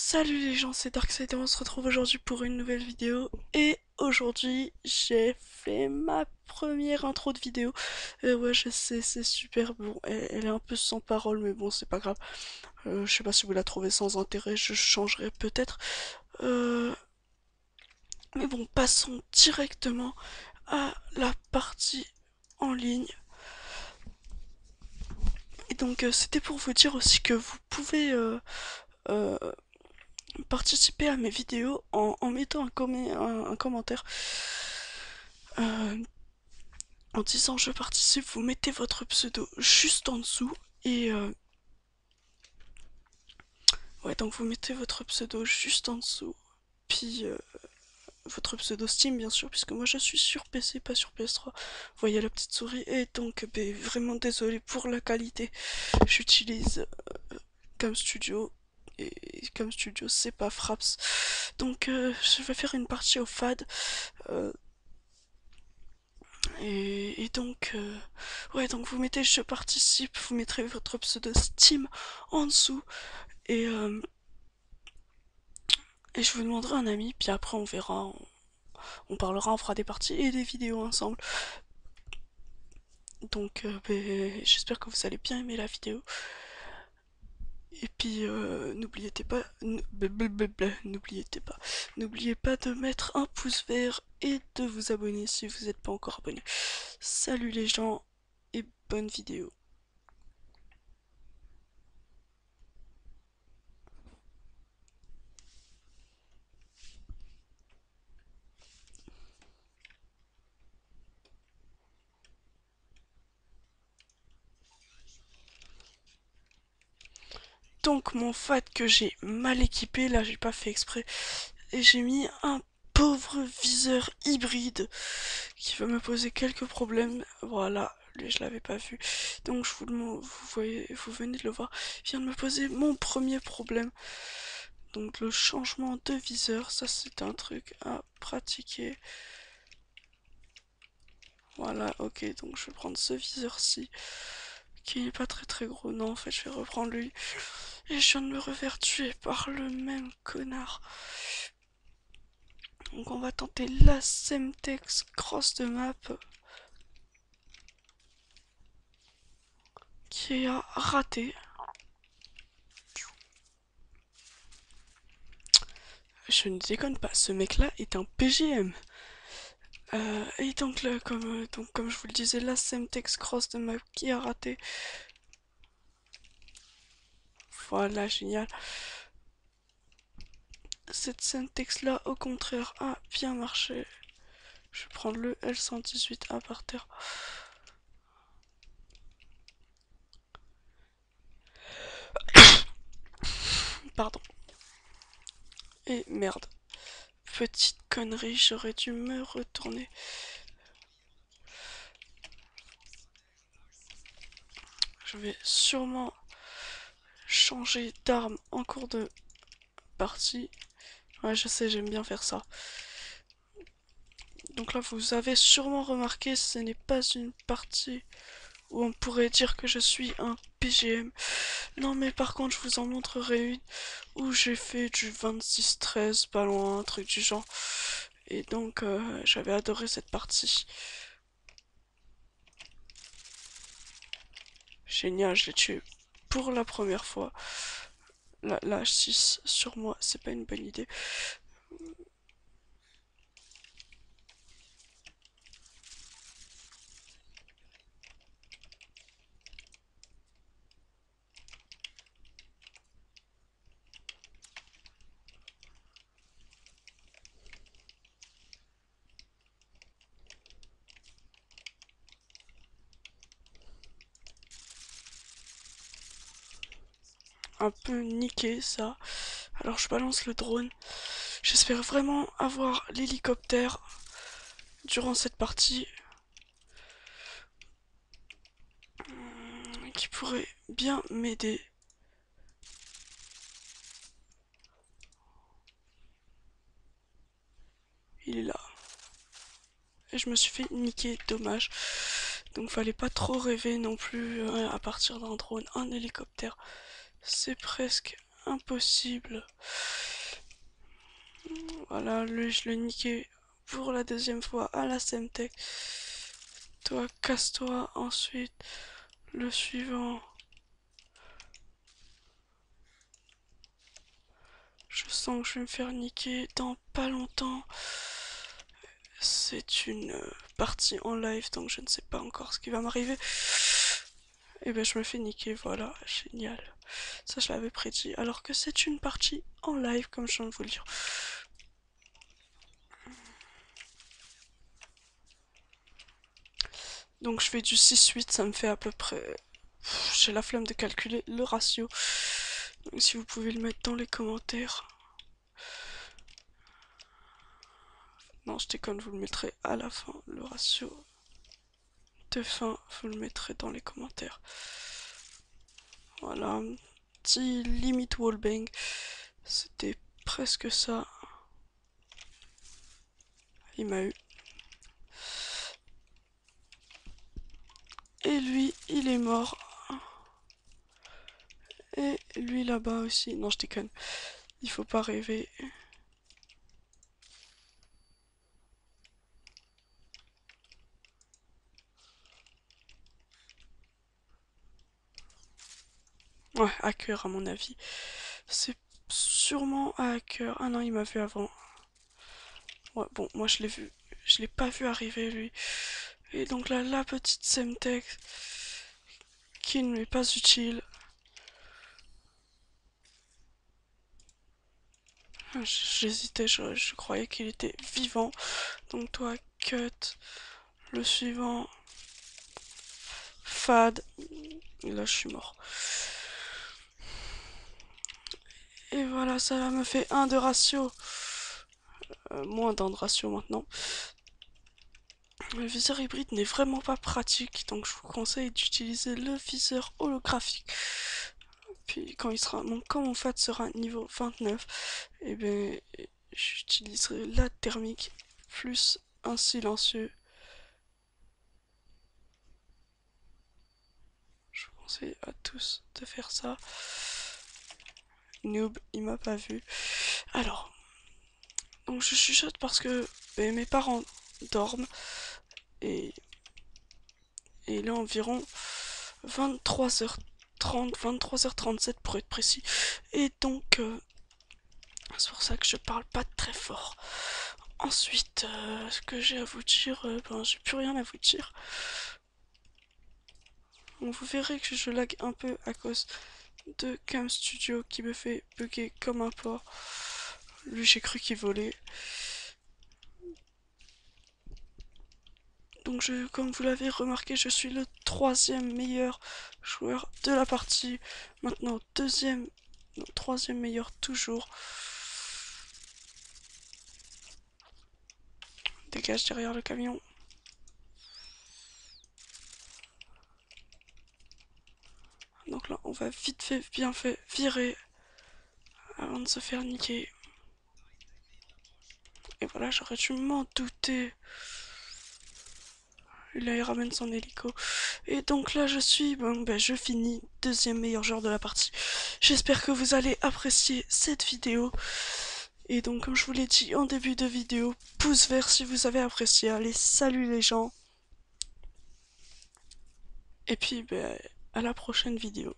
Salut les gens, c'est Darkseid et on se retrouve aujourd'hui pour une nouvelle vidéo. Et aujourd'hui, j'ai fait ma première intro de vidéo. Et ouais, je sais, c'est super bon. Elle est un peu sans parole, mais bon, c'est pas grave. Je sais pas si vous la trouvez sans intérêt, je changerai peut-être. Euh, mais bon, passons directement à la partie en ligne. Et donc, c'était pour vous dire aussi que vous pouvez euh, participer à mes vidéos en mettant un commentaire euh, en disant je participe. Vous mettez votre pseudo juste en dessous et ouais, donc vous mettez votre pseudo juste en dessous, puis votre pseudo Steam bien sûr, puisque moi je suis sur PC, pas sur PS3. Vous voyez la petite souris, et donc vraiment désolé pour la qualité. J'utilise Cam Studio, et Cam Studio c'est pas Fraps. Donc je vais faire une partie au FAD. euh, et donc, ouais, donc vous mettez je participe, vous mettrez votre pseudo Steam en dessous, et, euh, et je vous demanderai un ami, puis après on verra, on parlera, on fera des parties et des vidéos ensemble. Donc, j'espère que vous allez bien aimer la vidéo. Et puis, n'oubliez pas de mettre un pouce vert et de vous abonner si vous n'êtes pas encore abonné. Salut les gens et bonne vidéo. Donc mon FAT que j'ai mal équipé, là j'ai pas fait exprès, et j'ai mis un pauvre viseur hybride qui va me poser quelques problèmes. Voilà, lui je l'avais pas vu, donc vous voyez, vous venez de le voir, il vient de me poser mon premier problème. Donc le changement de viseur, ça c'est un truc à pratiquer. Voilà, ok, donc je vais prendre ce viseur-ci, qui n'est pas très gros. Non, en fait, je vais reprendre lui. Et je viens de me refaire tuer par le même connard. Donc on va tenter la Semtex Cross de map, qui a raté. Je ne déconne pas, ce mec-là est un PGM. Et donc là, comme je vous le disais, la Semtex Cross de map qui a raté. Voilà, génial. Cette Semtex là, au contraire, a bien marché. Je vais prendre le L118A par terre. Pardon. Et merde. Petite connerie, j'aurais dû me retourner. Je vais sûrement changer d'arme en cours de partie. Ouais, je sais, j'aime bien faire ça. Donc là, vous avez sûrement remarqué, ce n'est pas une partie où on pourrait dire que je suis un PGM. Non, mais par contre, je vous en montrerai une où j'ai fait du 26-13, pas loin, un truc du genre. Et donc, j'avais adoré cette partie. Génial, je l'ai tué pour la première fois. La 6 sur moi, c'est pas une bonne idée. Un peu niqué ça. Alors je balance le drone. J'espère vraiment avoir l'hélicoptère durant cette partie qui pourrait bien m'aider. Il est là. Et je me suis fait niquer, dommage. Donc fallait pas trop rêver non plus à partir d'un drone. Un hélicoptère, c'est presque impossible. Voilà, lui je l'ai niqué pour la deuxième fois à la Semtech. Toi, casse-toi. Ensuite, le suivant. Je sens que je vais me faire niquer dans pas longtemps. C'est une partie en live, donc je ne sais pas encore ce qui va m'arriver. Et ben je me fais niquer, voilà, génial. Ça je l'avais prédit, alors que c'est une partie en live, comme je viens de vous le dire. Donc je fais du 6-8, ça me fait à peu près... J'ai la flemme de calculer le ratio. Donc si vous pouvez le mettre dans les commentaires. Non, je déconne, vous le mettrez à la fin, le ratio de fin, vous le mettrez dans les commentaires. Voilà, un petit limit wallbang. C'était presque ça. Il m'a eu. Et lui, il est mort. Et lui là-bas aussi. Non, je déconne. Il faut pas rêver. Ouais, hacker à mon avis. C'est sûrement un hacker. Ah non, il m'a vu avant. Ouais, bon, moi je l'ai vu. Je l'ai pas vu arriver lui. Et donc là, la petite Semtech qui ne m'est pas utile. J'hésitais, je croyais qu'il était vivant. Donc toi, cut. Le suivant. Fad. Et là, je suis mort. Et voilà, ça me fait 1 de ratio. Moins d'un de ratio maintenant. Le viseur hybride n'est vraiment pas pratique, donc je vous conseille d'utiliser le viseur holographique. Puis quand il sera, quand mon FAT sera niveau 29, et bien j'utiliserai la thermique plus un silencieux. Je vous conseille à tous de faire ça. Noob, il m'a pas vu. Alors, donc je chuchote parce que mes parents dorment et il est environ 23h30, 23h37 pour être précis. Et donc, c'est pour ça que je parle pas très fort. Ensuite, ce que j'ai à vous dire, ben j'ai plus rien à vous dire. Donc, vous verrez que je lag un peu à cause de Cam Studio qui me fait bugger comme un porc. Lui, j'ai cru qu'il volait. Donc comme vous l'avez remarqué, je suis le 3e meilleur joueur de la partie. Maintenant 2e, non, 3e meilleur toujours. Dégage derrière le camion. Donc là, on va vite fait, bien fait, virer avant de se faire niquer. Et voilà, j'aurais dû m'en douter. Là, il ramène son hélico. Et donc là, je suis, bon, ben, je finis 2e meilleur joueur de la partie. J'espère que vous allez apprécier cette vidéo. Et donc, comme je vous l'ai dit en début de vidéo, pouce vert si vous avez apprécié. Allez, salut les gens. Et puis, ben, à la prochaine vidéo.